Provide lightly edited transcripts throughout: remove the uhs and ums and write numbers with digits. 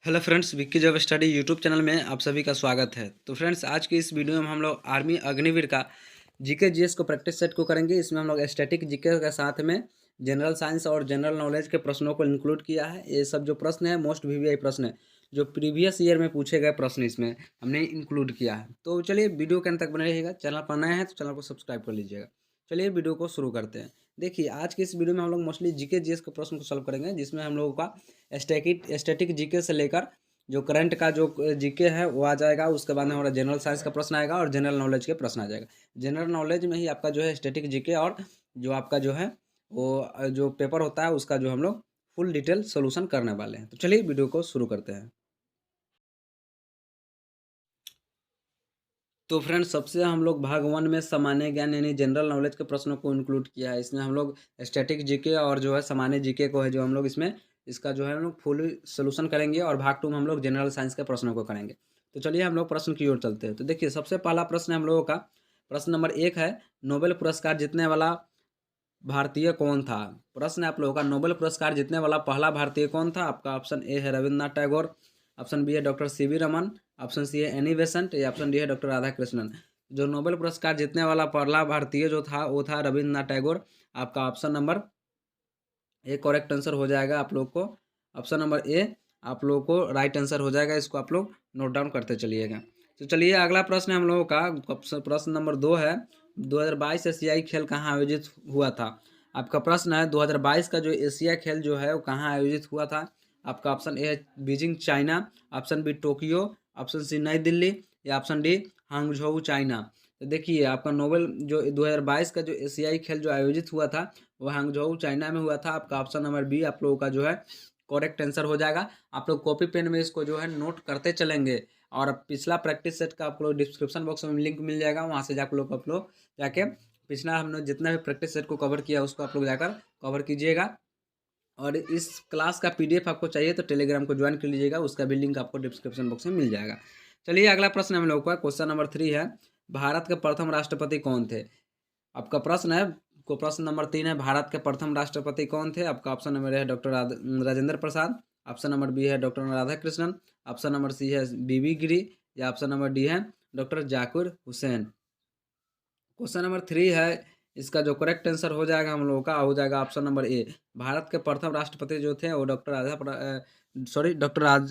Hello friends, Vicky job study YouTube channel में आप सभी का स्वागत है। तो फ्रेंड्स, आज की इस वीडियो में हम लोग आर्मी अग्निवीर का जीके जीएस को प्रैक्टिस सेट को करेंगे। इसमें हम लोग स्टैटिक जीके के साथ में जनरल साइंस और जनरल नॉलेज के प्रश्नों को इंक्लूड किया है। ये सब जो प्रश्न है मोस्ट वीवीआई प्रश्न है, जो प्रीवियस ईयर में पूछे गए प्रश्न इसमें हमने इंक्लूड किया है। तो चलिए वीडियो के अंत तक बने रहिएगा। चैनल पर नए हैं तो चैनल को सब्सक्राइब कर लीजिएगा। चलिए वीडियो को शुरू करते हैं। देखिए, आज की इस वीडियो में हम लोग मोस्टली जीके जीएस के प्रश्न को सॉल्व करेंगे, जिसमें हम लोगों का स्टैटिक जीके से लेकर जो करंट का जो जीके है वो आ जाएगा। उसके बाद में हमारा जनरल साइंस का प्रश्न आएगा और जनरल नॉलेज के प्रश्न आ जाएगा। जनरल नॉलेज में ही आपका जो है स्टैटिक जीके और जो आपका जो है वो जो पेपर होता है उसका जो हम लोग फुल डिटेल सोल्यूशन करने वाले हैं। तो चलिए वीडियो को शुरू करते हैं। तो फ्रेंड्स, सबसे हम लोग भाग 1 में सामान्य ज्ञान यानी जनरल नॉलेज के प्रश्नों को इंक्लूड किया है। इसमें हम लोग स्टैटिक जीके और जो है सामान्य जीके को है जो हम लोग इसमें इसका जो है हम लोग फुल सोल्यूशन करेंगे, और भाग 2 में हम लोग जनरल साइंस के प्रश्नों को करेंगे। तो चलिए हम लोग प्रश्न की ओर चलते हैं। तो देखिए, सबसे पहला प्रश्न है हम लोगों का। प्रश्न नंबर 1 है, नोबेल पुरस्कार जीतने वाला भारतीय कौन था? प्रश्न है आप लोगों का, नोबेल पुरस्कार जीतने वाला पहला भारतीय कौन था? आपका ऑप्शन ए है रविन्द्रनाथ टैगोर, ऑप्शन बी है doctor C V Raman, option C है एनी बेसेंट, या ऑप्शन डी है डॉक्टर राधा कृष्णन। जो नोबेल पुरस्कार जीतने वाला पहला भारतीय जो था वो था रविन्द्रनाथ टैगोर। आपका option number A correct answer हो जाएगा आप लोग को। ऑप्शन नंबर ए आप लोगों को राइट आंसर हो जाएगा। इसको आप लोग नोट डाउन करते चलिएगा। तो चलिए अगला प्रश्न है हम लोगों का। प्रश्न नंबर 2 है, 2022 एशियाई खेल कहाँ आयोजित हुआ था? आपका प्रश्न है 2022 का जो एशिया खेल जो है वो कहाँ आयोजित हुआ था? आपका ऑप्शन ए है Beijing China, option B Tokyo, option C New Delhi, या ऑप्शन डी हांगझोउ चाइना। तो देखिए, आपका नोबेल जो 2022 का जो एशियाई खेल जो आयोजित हुआ था वो हांगझोउ चाइना में हुआ था। आपका ऑप्शन नंबर बी आप लोगों का जो है करेक्ट आंसर हो जाएगा। आप लोग कॉपी पेन में इसको जो है नोट करते चलेंगे, और पिछला प्रैक्टिस सेट का आप लोग डिस्क्रिप्शन बॉक्स में लिंक मिल जाएगा, वहाँ से जाकर आप लोग जाके पिछला हमने जितना भी प्रैक्टिस सेट को कवर किया उसको आप लोग जाकर कवर कीजिएगा। और इस क्लास का पीडीएफ आपको चाहिए तो टेलीग्राम को ज्वाइन कर लीजिएगा, उसका भी लिंक आपको डिस्क्रिप्शन बॉक्स में मिल जाएगा। चलिए अगला प्रश्न हम लोग का क्वेश्चन नंबर 3 है, भारत के प्रथम राष्ट्रपति कौन थे? आपका प्रश्न है को प्रश्न नंबर 3 है, भारत के प्रथम राष्ट्रपति कौन थे? आपका ऑप्शन नंबर है doctor Rajendra Prasad, option number B है doctor Radha Krishnan, option number C है बीबी गिरी, या ऑप्शन नंबर डी है doctor Zakir Hussain. Question number 3 है, इसका जो करेक्ट आंसर हो जाएगा हम लोगों का हो जाएगा ऑप्शन नंबर ए। भारत के प्रथम राष्ट्रपति जो थे वो डॉक्टर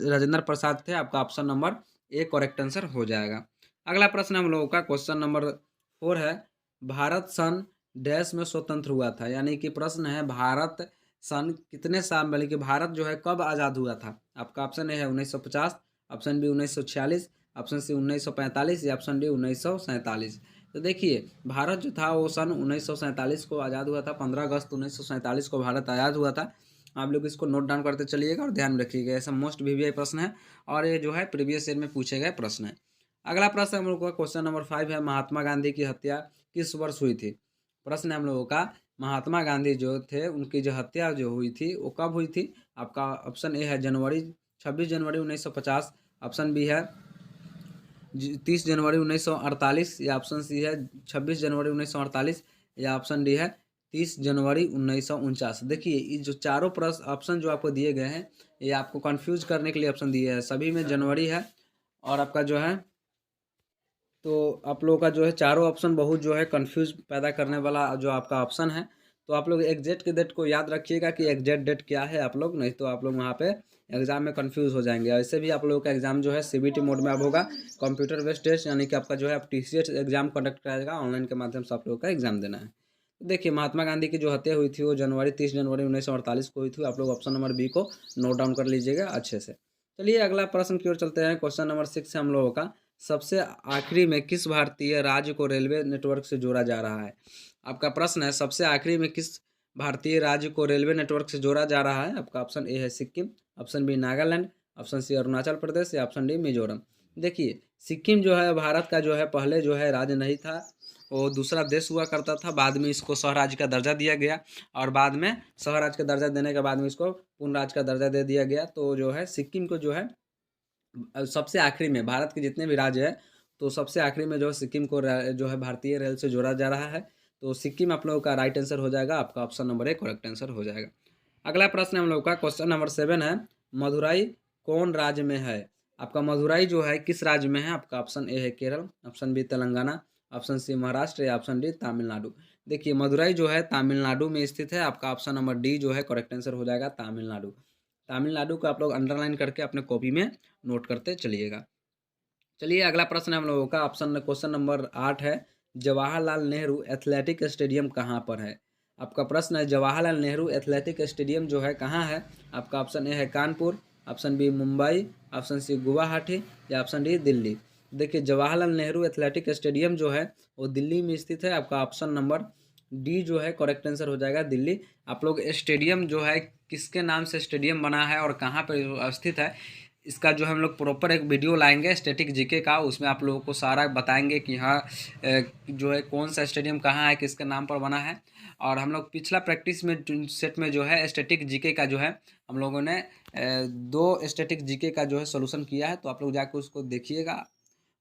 राजेंद्र प्रसाद थे। आपका option number A correct answer हो जाएगा। अगला प्रश्न हम लोगों का क्वेश्चन नंबर 4 है, भारत सन डैश में स्वतंत्र हुआ था? यानी कि प्रश्न है भारत सन कितने साल में, कि भारत जो है कब आज़ाद हुआ था? आपका ऑप्शन ए है 1950, ऑप्शन बी 1946, ऑप्शन सी 1945, या ऑप्शन डी 1947। तो देखिए, भारत जो था वो सन 1947 को आज़ाद हुआ था। 15 अगस्त 1947 को भारत आज़ाद हुआ था। आप लोग इसको नोट डाउन करते चलिएगा और ध्यान रखिएगा। ऐसा मोस्ट वीवीआई प्रश्न है और ये जो है प्रीवियस ईयर में पूछे गए प्रश्न है। अगला प्रश्न हम लोग का क्वेश्चन नंबर 5 है, महात्मा गांधी की हत्या किस वर्ष हुई थी? प्रश्न है हम लोगों का, महात्मा गांधी जो थे उनकी जो हत्या जो हुई थी वो कब हुई थी? आपका ऑप्शन ए है जनवरी 26 जनवरी 1950, ऑप्शन बी है 30 जनवरी 1948, या ऑप्शन सी है 26 जनवरी 1948, या ऑप्शन डी है 30 जनवरी 1949। देखिए, ये जो चारों प्रश्न ऑप्शन जो आपको दिए गए हैं ये आपको कंफ्यूज करने के लिए ऑप्शन दिए हैं। सभी में जनवरी है, और आपका जो है तो आप लोगों का जो है चारों ऑप्शन बहुत जो है कंफ्यूज पैदा करने वाला जो आपका ऑप्शन है। तो आप लोग एग्जैक्ट के डेट को याद रखिएगा कि एग्जैक्ट डेट क्या है आप लोग, नहीं तो आप लोग वहाँ पे एग्जाम में कंफ्यूज हो जाएंगे। ऐसे भी आप लोगों का एग्जाम जो है सीबीटी मोड में अब होगा, कंप्यूटर बेस्ड टेस्ट, यानी कि आपका जो है अब टीसीएस एग्जाम कंडक्ट कराएगा, ऑनलाइन के माध्यम से आप लोगों का एग्जाम देना है। तो देखिए, महात्मा गांधी की जो हत्या हुई थी वो 30 जनवरी 1948 को हुई थी। आप लोग ऑप्शन नंबर बी को नोट डाउन कर लीजिएगा अच्छे से। चलिए अगला प्रश्न की ओर चलते हैं। क्वेश्चन नंबर 6 है हम लोगों का, सबसे आखिरी में किस भारतीय राज्य को रेलवे नेटवर्क से जोड़ा जा रहा है? आपका प्रश्न है, सबसे आखिरी में किस भारतीय राज्य को रेलवे नेटवर्क से जोड़ा जा रहा है? आपका ऑप्शन ए है Sikkim, option B Nagaland, option C Arunachal Pradesh, या ऑप्शन डी मिजोरम। देखिए, सिक्किम जो है भारत का जो है पहले जो है राज्य नहीं था, वो दूसरा देश हुआ करता था। बाद में इसको सह राज्य का दर्जा दिया गया, और बाद में सह राज्य का दर्जा देने के बाद में इसको पूर्ण राज्य का दर्जा दे दिया गया। तो जो है सिक्किम को जो है सबसे आखिरी में भारत के जितने भी राज्य हैं तो सबसे आखिरी में जो है सिक्किम को जो है भारतीय रेल से जोड़ा जा रहा है। तो सिक्किम आप लोगों का राइट आंसर हो जाएगा। आपका option number A correct answer हो जाएगा। अगला प्रश्न हम लोग का क्वेश्चन नंबर 7 है, मदुराई कौन राज्य में है? आपका मदुराई जो है किस राज्य में है? आपका ऑप्शन ए है Kerala, option B Telangana, option C Maharashtra या ऑप्शन डी तमिलनाडु। देखिए मदुराई जो है तमिलनाडु में स्थित है। आपका ऑप्शन नंबर डी जो है करेक्ट आंसर हो जाएगा तमिलनाडु। तमिलनाडु को आप लोग अंडरलाइन करके अपने कॉपी में नोट करते चलिएगा। चलिए अगला प्रश्न हम लोगों का ऑप्शन क्वेश्चन नंबर 8 है, जवाहरलाल नेहरू एथलेटिक स्टेडियम कहाँ पर है? आपका प्रश्न है जवाहरलाल नेहरू एथलेटिक स्टेडियम जो है कहाँ है? आपका ऑप्शन ए है Kanpur, option B Mumbai, option C Guwahati या ऑप्शन डी दिल्ली। देखिए जवाहरलाल नेहरू एथलेटिक स्टेडियम जो है वो दिल्ली में स्थित है। आपका ऑप्शन नंबर डी जो है करेक्ट आंसर हो जाएगा दिल्ली। आप लोग स्टेडियम जो है किसके नाम से स्टेडियम बना है और कहाँ पर स्थित है, इसका जो हम लोग प्रॉपर एक वीडियो लाएंगे स्टैटिक जीके का, उसमें आप लोगों को सारा बताएंगे कि हाँ जो है कौन सा स्टेडियम कहाँ है, किसके नाम पर बना है। और हम लोग पिछला प्रैक्टिस में सेट में जो है स्टैटिक जीके का जो है हम लोगों ने 2 स्टैटिक जीके का जो है सोल्यूशन किया है, तो आप लोग जाकर उसको देखिएगा।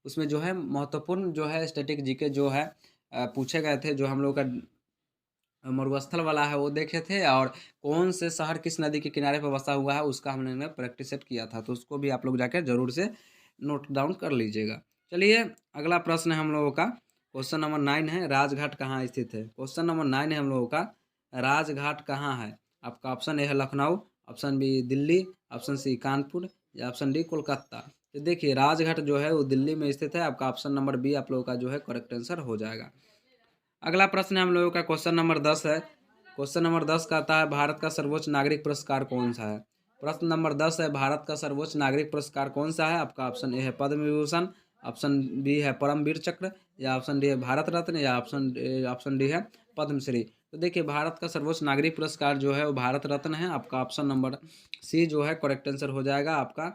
उसमें जो है महत्वपूर्ण जो है स्टैटिक जीके जो है पूछे गए थे, जो हम लोग का मरुस्थल वाला है वो देखे थे, और कौन से शहर किस नदी के किनारे पर बसा हुआ है उसका हमने प्रैक्टिस सेट किया था, तो उसको भी आप लोग जाकर जरूर से नोट डाउन कर लीजिएगा। चलिए अगला प्रश्न है हम लोगों का क्वेश्चन नंबर 9 है, राजघाट कहाँ स्थित है? क्वेश्चन नंबर 9 है हम लोगों का, राजघाट कहाँ है? आपका ऑप्शन ए है Lucknow, option B Delhi, option C Kanpur या ऑप्शन डी कोलकाता। तो देखिए राजघाट जो है वो दिल्ली में स्थित है। आपका ऑप्शन नंबर बी आप लोगों का जो है करेक्ट आंसर हो जाएगा। अगला प्रश्न हम लोगों का क्वेश्चन नंबर 10 है। क्वेश्चन नंबर 10 कहता है भारत का सर्वोच्च नागरिक पुरस्कार कौन सा है? प्रश्न नंबर 10 है, भारत का सर्वोच्च नागरिक पुरस्कार कौन सा है? आपका ऑप्शन ए है पद्म विभूषण, ऑप्शन बी है परमवीर चक्र या ऑप्शन डी है भारत रत्न या ऑप्शन डी है पद्मश्री। तो देखिए भारत का सर्वोच्च नागरिक पुरस्कार जो है वो भारत रत्न है। आपका ऑप्शन नंबर सी जो है करेक्ट आंसर हो जाएगा। आपका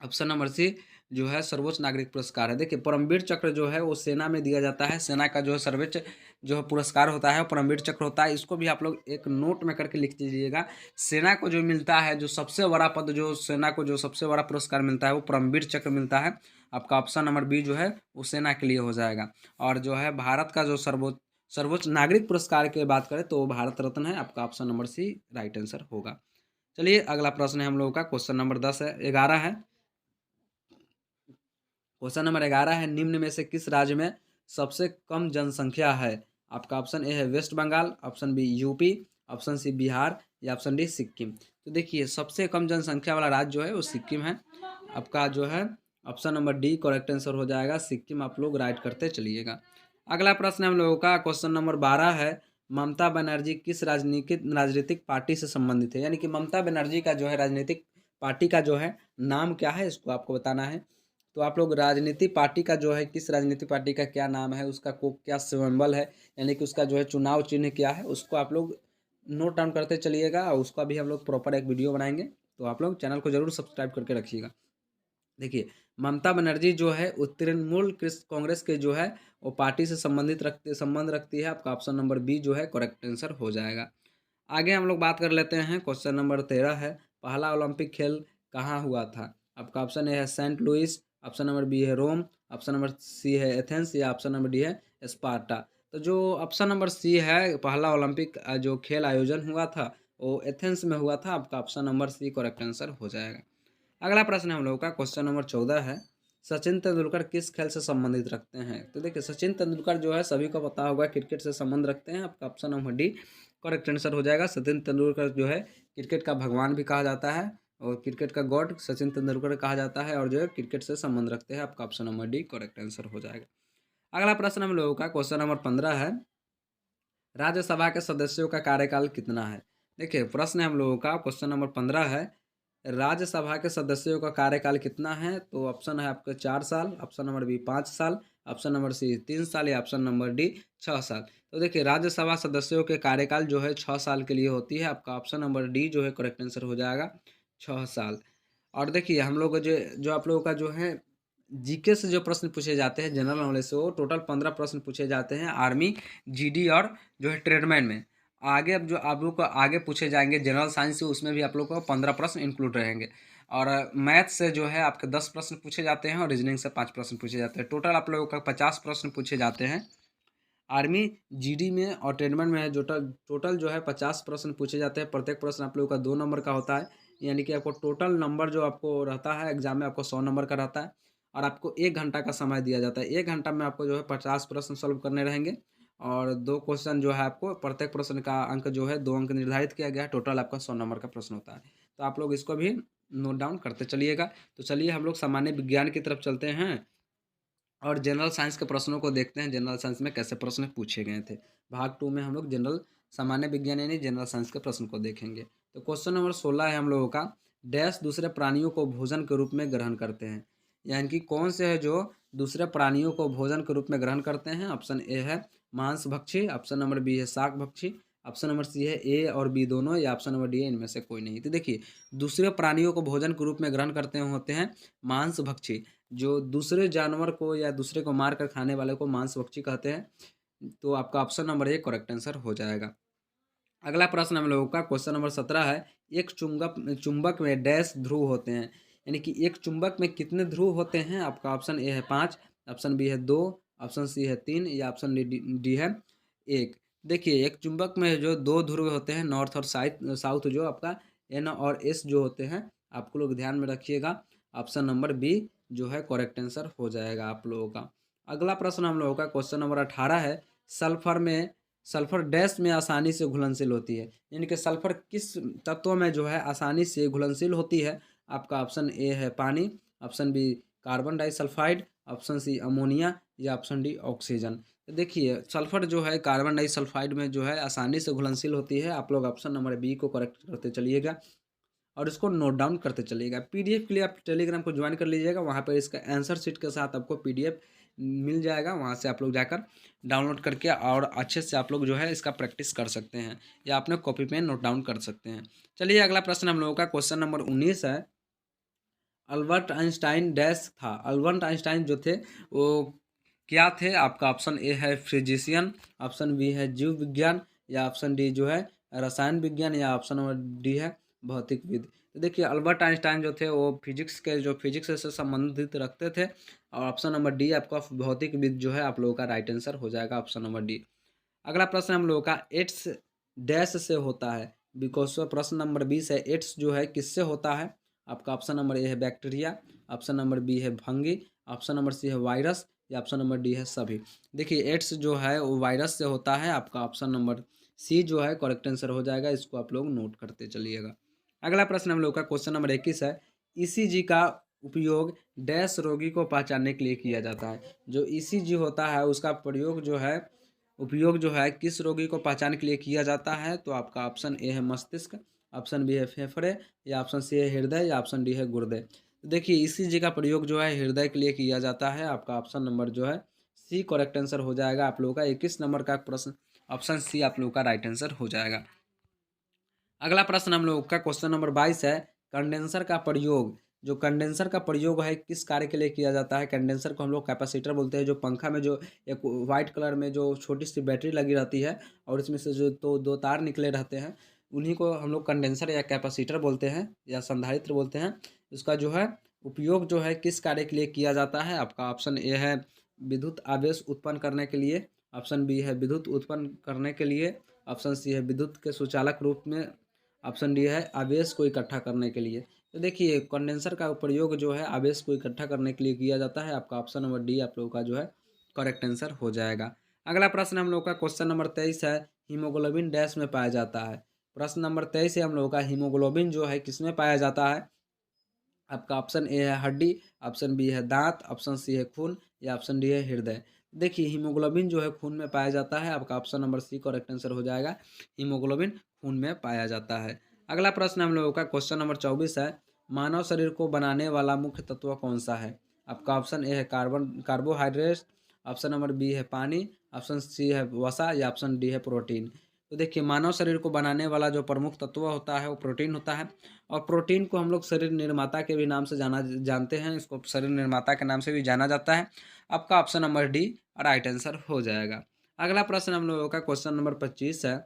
ऑप्शन नंबर सी जो है सर्वोच्च नागरिक पुरस्कार है। देखिए परमवीर चक्र जो है वो सेना में दिया जाता है, सेना का जो है सर्वोच्च जो है पुरस्कार होता है वो परमवीर चक्र होता है। इसको भी आप लोग एक नोट में करके लिख दीजिएगा। सेना को जो मिलता है, जो सबसे बड़ा पद, जो सेना को जो सबसे बड़ा पुरस्कार मिलता है वो परमवीर चक्र मिलता है। आपका ऑप्शन नंबर बी जो है वो सेना के लिए हो जाएगा। और जो है भारत का जो सर्वोच्च नागरिक पुरस्कार की बात करें तो भारत रत्न है। आपका option number C right answer होगा। चलिए अगला प्रश्न है हम लोगों का क्वेश्चन नंबर 10 है 11 है। क्वेश्चन नंबर 11 है, निम्न में से किस राज्य में सबसे कम जनसंख्या है? आपका ऑप्शन ए है West Bengal, option B UP, option C Bihar या ऑप्शन डी सिक्किम। तो देखिए सबसे कम जनसंख्या वाला राज्य जो है वो सिक्किम है। आपका जो है option number D correct answer हो जाएगा, सिक्किम आप लोग राइट करते चलिएगा। अगला प्रश्न हम लोगों का क्वेश्चन नंबर 12 है, ममता बनर्जी किस राजनीतिक पार्टी से संबंधित है? यानी कि ममता बनर्जी का जो है राजनीतिक पार्टी का जो है नाम क्या है, इसको आपको बताना है। तो आप लोग राजनीति पार्टी का जो है किस राजनीति पार्टी का क्या नाम है, उसका को क्या सिंबल है, यानी कि उसका जो है चुनाव चिन्ह क्या है, उसको आप लोग नोट डाउन करते चलिएगा। और उसका भी हम लोग प्रॉपर एक वीडियो बनाएंगे, तो आप लोग चैनल को जरूर सब्सक्राइब करके रखिएगा। देखिए ममता बनर्जी जो है तृणमूल कांग्रेस के जो है वो पार्टी से संबंध रखती है। आपका ऑप्शन नंबर बी जो है करेक्ट आंसर हो जाएगा। आगे हम लोग बात कर लेते हैं। क्वेश्चन नंबर 13 है, पहला ओलंपिक खेल कहाँ हुआ था? आपका ऑप्शन ए है Saint Louis, option number B है रोम, ऑप्शन नंबर सी है एथेंस या ऑप्शन नंबर डी है स्पार्टा। तो जो ऑप्शन नंबर सी है पहला ओलंपिक जो खेल आयोजन हुआ था वो एथेंस में हुआ था। आपका option number C correct answer हो जाएगा। अगला प्रश्न हम लोगों का क्वेश्चन नंबर 14 है, सचिन तेंदुलकर किस खेल से संबंधित रखते हैं? तो देखिए सचिन तेंदुलकर जो है सभी को पता होगा क्रिकेट से संबंध रखते हैं। आपका option number D correct answer हो जाएगा। सचिन तेंदुलकर जो है क्रिकेट का भगवान भी कहा जाता है और क्रिकेट का गॉड सचिन तेंदुलकर कहा जाता है, और जो है क्रिकेट से संबंध रखते हैं। आपका option number D correct answer हो जाएगा। अगला प्रश्न हम लोगों का क्वेश्चन नंबर 15 है, राज्यसभा के सदस्यों का कार्यकाल कितना है? देखिए प्रश्न हम लोगों का क्वेश्चन नंबर 15 है, राज्यसभा के सदस्यों का कार्यकाल कितना है? तो ऑप्शन है आपका 4 साल, ऑप्शन नंबर बी 5 साल, ऑप्शन नंबर सी 3 साल या ऑप्शन नंबर डी 6 साल। तो देखिए राज्यसभा सदस्यों के कार्यकाल जो है 6 साल के लिए होती है। आपका ऑप्शन नंबर डी जो है करेक्ट आंसर हो जाएगा 6 साल। और देखिए हम लोग जो आप लोगों का जो है जीके से जो प्रश्न पूछे जाते हैं जनरल नॉलेज से, वो टोटल 15 प्रश्न पूछे जाते हैं आर्मी, जीडी और जो है ट्रेडमैन में। आगे अब जो आप लोग को आगे पूछे जाएंगे जनरल साइंस से, उसमें भी आप लोग को 15 प्रश्न इंक्लूड रहेंगे। और मैथ से जो है आपके 10 प्रश्न पूछे जाते हैं और रीजनिंग से 5 प्रश्न पूछे जाते हैं। टोटल आप लोगों का 50 प्रश्न पूछे जाते हैं आर्मी, जीडी में और ट्रेडमैन में है। जो टोटल जो है 50 प्रश्न पूछे जाते हैं। प्रत्येक प्रश्न आप लोगों का 2 नंबर का होता है। यानी कि आपको टोटल नंबर जो आपको रहता है एग्ज़ाम में आपको 100 नंबर का रहता है और आपको 1 घंटा का समय दिया जाता है। 1 घंटा में आपको जो है 50 प्रश्न सॉल्व करने रहेंगे और 2 क्वेश्चन जो है आपको प्रत्येक प्रश्न का अंक जो है 2 अंक निर्धारित किया गया है। टोटल आपका 100 नंबर का प्रश्न होता है। तो आप लोग इसको भी नोट डाउन करते चलिएगा। तो चलिए हम लोग सामान्य विज्ञान की तरफ चलते हैं और जनरल साइंस के प्रश्नों को देखते हैं। जनरल साइंस में कैसे प्रश्न पूछे गए थे। भाग 2 में हम लोग जनरल सामान्य विज्ञान यानी जनरल साइंस के प्रश्न को देखेंगे। तो क्वेश्चन नंबर 16 है हम लोगों का, डैश दूसरे प्राणियों को भोजन के रूप में ग्रहण करते हैं। यानी कि कौन से है जो दूसरे प्राणियों को भोजन के रूप में ग्रहण करते हैं। ऑप्शन ए है मांसभक्षी, ऑप्शन नंबर बी है शाकभक्षी, ऑप्शन नंबर सी है ए और बी दोनों, या ऑप्शन नंबर डी है इनमें से कोई नहीं। तो देखिए दूसरे प्राणियों को भोजन के रूप में ग्रहण करते होते हैं मांसभक्षी। जो दूसरे जानवर को या दूसरे को मार कर खाने वाले को मांसभक्षी कहते हैं। तो आपका option number A correct answer हो जाएगा। अगला प्रश्न हम लोगों का क्वेश्चन नंबर 17 है, एक चुंबक में डैश ध्रुव होते हैं। यानी कि एक चुंबक में कितने ध्रुव होते हैं। आपका ऑप्शन ए है 5, ऑप्शन बी है 2, ऑप्शन सी है 3 या ऑप्शन डी है 1। देखिए एक चुंबक में जो 2 ध्रुव होते हैं नॉर्थ और साउथ जो आपका एन और एस जो होते हैं, आपको लोग ध्यान में रखिएगा। ऑप्शन नंबर बी जो है करेक्ट आंसर हो जाएगा आप लोगों का। अगला प्रश्न हम लोगों का क्वेश्चन नंबर 18 है, सल्फर डैश में आसानी से घुलनशील होती है। यानी कि सल्फर किस तत्व में जो है आसानी से घुलनशील होती है। आपका ऑप्शन ए है पानी, option B carbon disulphide, option C ammonia या ऑप्शन डी ऑक्सीजन। तो देखिए सल्फर जो है कार्बन डाइसल्फाइड में जो है आसानी से घुलनशील होती है। आप लोग ऑप्शन नंबर बी को करेक्ट करते चलिएगा और इसको नोट डाउन करते चलिएगा। पीडीएफ के लिए आप टेलीग्राम को ज्वाइन कर लीजिएगा, वहाँ पर इसका आंसर शीट के साथ आपको पीडीएफ मिल जाएगा। वहाँ से आप लोग जाकर डाउनलोड करके और अच्छे से आप लोग जो है इसका प्रैक्टिस कर सकते हैं या अपने कॉपी पे नोट डाउन कर सकते हैं। चलिए अगला प्रश्न हम लोगों का क्वेश्चन नंबर 19 है, अल्बर्ट आइंस्टाइन डैश था। अल्बर्ट आइंस्टाइन जो थे वो क्या थे। आपका ऑप्शन ए है फिजिशियन, ऑप्शन बी है जीव विज्ञान या ऑप्शन डी जो है रसायन विज्ञान या ऑप्शन नंबर डी है भौतिकविद। तो देखिए अल्बर्ट आइंस्टाइन जो थे वो फिजिक्स से संबंधित रखते थे और ऑप्शन नंबर डी आपका भौतिकविद जो है आप लोगों का राइट आंसर हो जाएगा, ऑप्शन नंबर डी। अगला प्रश्न हम लोगों का एड्स डैश से होता है। बिकॉज प्रश्न नंबर 20 है, एड्स जो है किससे होता है। आपका ऑप्शन नंबर ए है बैक्टीरिया, ऑप्शन नंबर बी है फंगी, ऑप्शन नंबर सी है वायरस या ऑप्शन नंबर डी है सभी। देखिए एड्स जो है वो वायरस से होता है। आपका ऑप्शन नंबर सी जो है करेक्ट आंसर हो जाएगा। इसको आप लोग नोट करते चलिएगा। अगला प्रश्न हम लोग का क्वेश्चन नंबर 21 है, ईसीजी का उपयोग डैश रोगी को पहचानने के लिए किया जाता है। जो ईसीजी होता है उसका प्रयोग जो है उपयोग जो है किस रोगी को पहचान के लिए किया जाता है। तो आपका ऑप्शन ए है मस्तिष्क, ऑप्शन बी है फेफड़े या ऑप्शन सी है हृदय या ऑप्शन डी है गुर्दे। तो देखिए ईसीजी का प्रयोग जो है हृदय के लिए किया जाता है। आपका ऑप्शन नंबर जो है सी करेक्ट आंसर हो जाएगा। आप लोगों का 21 नंबर का प्रश्न ऑप्शन सी आप लोगों का राइट आंसर हो जाएगा। अगला प्रश्न हम लोग का क्वेश्चन नंबर 22 है, कंडेंसर का प्रयोग जो कंडेंसर का प्रयोग है किस कार्य के लिए किया जाता है। कंडेंसर को हम लोग कैपेसिटर बोलते हैं। जो पंखा में जो एक वाइट कलर में जो छोटी सी बैटरी लगी रहती है और इसमें से जो दो तार निकले रहते हैं उन्हीं को हम लोग कंडेंसर या कैपेसिटर बोलते हैं या संधारित्र बोलते हैं। उसका जो है उपयोग जो है किस कार्य के लिए किया जाता है। आपका ऑप्शन ए है विद्युत आवेश उत्पन्न करने के लिए, ऑप्शन बी है विद्युत उत्पन्न करने के लिए, ऑप्शन सी है विद्युत के सुचालक रूप में, ऑप्शन डी है आवेश को इकट्ठा करने के लिए। तो देखिए कंडेंसर का प्रयोग जो है आवेश को इकट्ठा करने के लिए किया जाता है। आपका ऑप्शन नंबर डी आप लोगों का जो है करेक्ट आंसर हो जाएगा। अगला प्रश्न हम लोग का क्वेश्चन नंबर 23 है, हीमोग्लोबिन डैश में पाया जाता है। प्रश्न नंबर 23 है हम लोगों का, हीमोग्लोबिन जो है किसमें पाया जाता है। आपका ऑप्शन ए है हड्डी, ऑप्शन बी है दांत, ऑप्शन सी है खून या ऑप्शन डी है हृदय। देखिए हीमोग्लोबिन जो है खून में पाया जाता है। आपका option number C correct answer हो जाएगा, हीमोग्लोबिन खून में पाया जाता है। अगला प्रश्न हम लोगों का क्वेश्चन नंबर 24 है, मानव शरीर को बनाने वाला मुख्य तत्व कौन सा है। आपका ऑप्शन ए है कार्बोहाइड्रेट, ऑप्शन नंबर बी है पानी, ऑप्शन सी है वसा या ऑप्शन डी है प्रोटीन। तो देखिए मानव शरीर को बनाने वाला जो प्रमुख तत्व होता है वो प्रोटीन होता है और प्रोटीन को हम लोग शरीर निर्माता के भी नाम से जानते हैं। इसको शरीर निर्माता के नाम से भी जाना जाता है। आपका option number D right answer हो जाएगा। अगला प्रश्न हम लोगों का क्वेश्चन नंबर 25 है,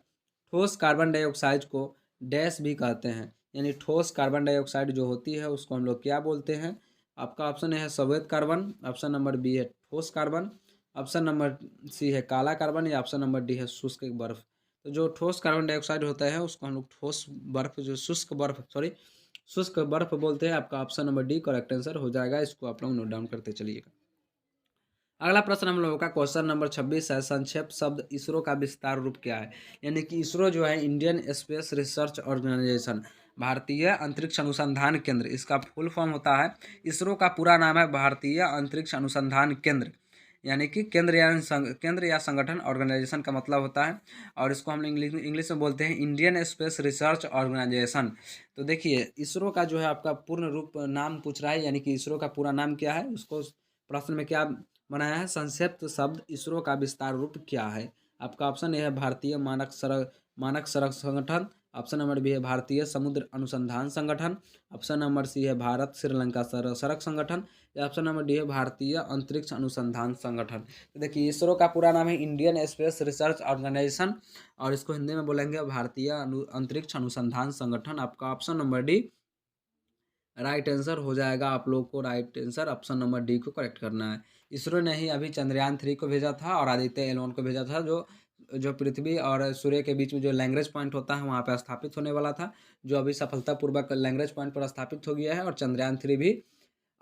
ठोस कार्बन डाइऑक्साइड को डैश भी कहते हैं। यानी ठोस कार्बन डाइऑक्साइड जो होती है उसको हम लोग क्या बोलते हैं। आपका ऑप्शन है सफेद कार्बन, ऑप्शन नंबर बी है ठोस कार्बन, ऑप्शन नंबर सी है काला कार्बन या ऑप्शन नंबर डी है शुष्क बर्फ। तो जो ठोस कार्बन डाइऑक्साइड होता है उसको हम लोग ठोस बर्फ जो शुष्क शुष्क बर्फ बोलते हैं। आपका option number D correct answer हो जाएगा। इसको आप लोग नोट डाउन करते चलिएगा। अगला प्रश्न हम लोगों का क्वेश्चन नंबर 26 है। संक्षेप शब्द इसरो का विस्तार रूप क्या है? यानी कि इसरो जो है इंडियन स्पेस रिसर्च ऑर्गेनाइजेशन, भारतीय अंतरिक्ष अनुसंधान केंद्र, इसका फुल फॉर्म होता है। इसरो का पूरा नाम है भारतीय अंतरिक्ष अनुसंधान केंद्र, यानी कि केंद्र या संगठन, ऑर्गेनाइजेशन का मतलब होता है। और इसको हम इंग्लिश में बोलते हैं इंडियन स्पेस रिसर्च ऑर्गेनाइजेशन। तो देखिए इसरो का जो है आपका पूर्ण रूप नाम पूछ रहा है, यानी कि इसरो का पूरा नाम क्या है, उसको प्रश्न में क्या बनाया है, संक्षिप्त शब्द इसरो का विस्तार रूप क्या है। आपका ऑप्शन ए है भारतीय मानक सड़क संगठन, ऑप्शन नंबर बी है भारतीय समुद्र अनुसंधान संगठन, ऑप्शन नंबर सी है भारत श्रीलंका सड़क संगठन, या ऑप्शन नंबर डी है भारतीय अंतरिक्ष अनुसंधान संगठन। तो देखिए इसरो का पूरा नाम है इंडियन स्पेस रिसर्च ऑर्गेनाइजेशन, और इसको हिंदी में बोलेंगे भारतीय अंतरिक्ष अनुसंधान संगठन। आपका option number D right answer हो जाएगा। आप लोग को right answer option number D को करेक्ट करना है। इसरो ने ही अभी चंद्रयान 3 को भेजा था और आदित्य L1 को भेजा था, जो जो पृथ्वी और सूर्य के बीच में जो लैग्रेंज पॉइंट होता है वहाँ पर स्थापित होने वाला था, जो अभी सफलतापूर्वक लैग्रेंज पॉइंट पर स्थापित हो गया है। और चंद्रयान 3 भी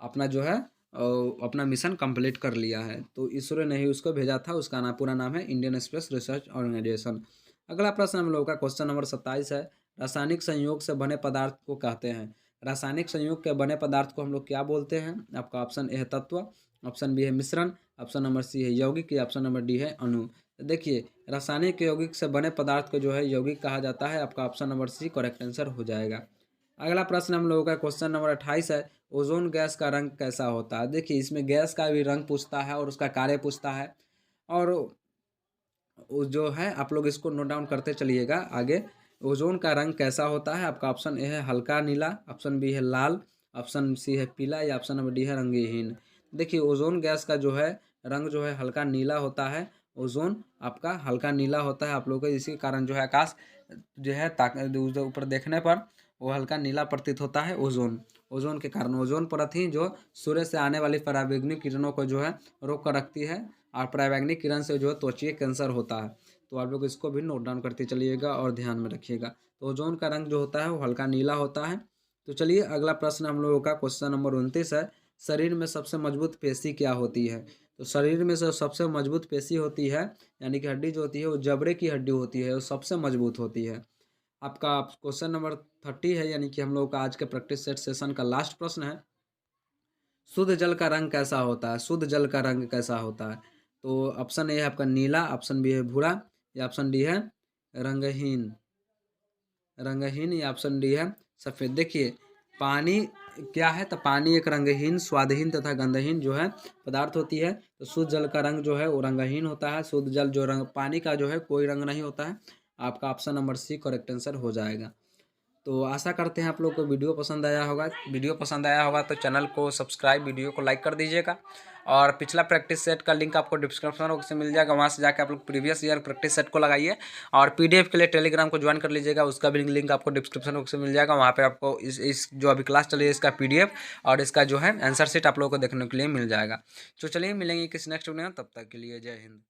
अपना जो है अपना मिशन कंप्लीट कर लिया है। तो इसरो ने ही उसको भेजा था। उसका पूरा नाम है इंडियन स्पेस रिसर्च ऑर्गेनाइजेशन। अगला प्रश्न हम लोगों का क्वेश्चन नंबर 27 है। रासायनिक संयोग से बने पदार्थ को कहते हैं? रासायनिक संयोग के बने पदार्थ को हम लोग क्या बोलते हैं? आपका ऑप्शन ए है तत्व, ऑप्शन बी है मिश्रण, ऑप्शन नंबर सी है यौगिक, या ऑप्शन नंबर डी है अणु। देखिए रासायनिक यौगिक से बने पदार्थ को जो है यौगिक कहा जाता है। आपका option number C correct answer हो जाएगा। अगला प्रश्न हम लोगों का क्वेश्चन नंबर 28 है। ओजोन गैस का रंग कैसा होता है? देखिए इसमें गैस का भी रंग पूछता है और उसका कार्य पूछता है, और जो है आप लोग इसको नोट डाउन करते चलिएगा आगे। ओजोन का रंग कैसा होता है? आपका ऑप्शन ए है हल्का नीला, ऑप्शन बी है लाल, ऑप्शन सी है पीला, या ऑप्शन नंबर डी है रंगहीन। देखिए ओजोन गैस का जो है रंग जो है हल्का नीला होता है। ओजोन आपका हल्का नीला होता है आप लोगों को, इसी कारण जो है आकाश जो है ऊपर देखने पर वो हल्का नीला प्रतीत होता है। ओजोन के कारण, ओजोन परत ही जो सूर्य से आने वाली पराबैंगनी किरणों को जो है रोक कर रखती है, और पराबैंगनी किरण से जो है त्वचीय कैंसर होता है। तो आप लोग इसको भी नोट डाउन करते चलिएगा और ध्यान में रखिएगा। तो ओजोन का रंग जो होता है वो हल्का नीला होता है। तो चलिए अगला प्रश्न हम लोगों का क्वेश्चन नंबर 29 है। शरीर में सबसे मजबूत पेशी क्या होती है? तो शरीर में से सबसे मजबूत पेशी होती है, यानी कि हड्डी जो होती है वो जबड़े की हड्डी होती है, वो सबसे मजबूत होती है। आपका क्वेश्चन नंबर 30 है, यानी कि हम लोग का आज के प्रैक्टिस सेट सेशन का लास्ट प्रश्न है। शुद्ध जल का रंग कैसा होता है? शुद्ध जल का रंग कैसा होता है? तो ऑप्शन ए है आपका नीला, ऑप्शन बी है भूरा, या ऑप्शन डी है रंगहीन, या ऑप्शन डी है सफ़ेद। देखिए पानी क्या है? तो पानी एक रंगहीन, स्वादहीन तथा गंधहीन जो है पदार्थ होती है। तो शुद्ध जल का रंग जो है वो रंगहीन होता है। शुद्ध जल जो रंग पानी का जो है कोई रंग नहीं होता है। आपका option number C correct answer हो जाएगा। तो आशा करते हैं आप लोग को वीडियो पसंद आया होगा। वीडियो पसंद आया होगा तो चैनल को सब्सक्राइब, वीडियो को लाइक कर दीजिएगा। और पिछला प्रैक्टिस सेट का लिंक आपको डिस्क्रिप्शन बॉक्स से मिल जाएगा, वहाँ से जाकर आप लोग प्रीवियस ईयर प्रैक्टिस सेट को लगाइए। और पीडीएफ के लिए टेलीग्राम को ज्वाइन कर लीजिएगा, उसका भी लिंक आपको डिस्क्रिप्शन बॉक्स से मिल जाएगा। वहाँ पर आपको इस जो अभी क्लास चली है इसका पीडीएफ और इसका जो है आंसर शीट आप लोगों को देखने के लिए मिल जाएगा। तो चलिए मिलेंगे किसी नेक्स्ट वीडियो में, तब तक के लिए जय हिंद।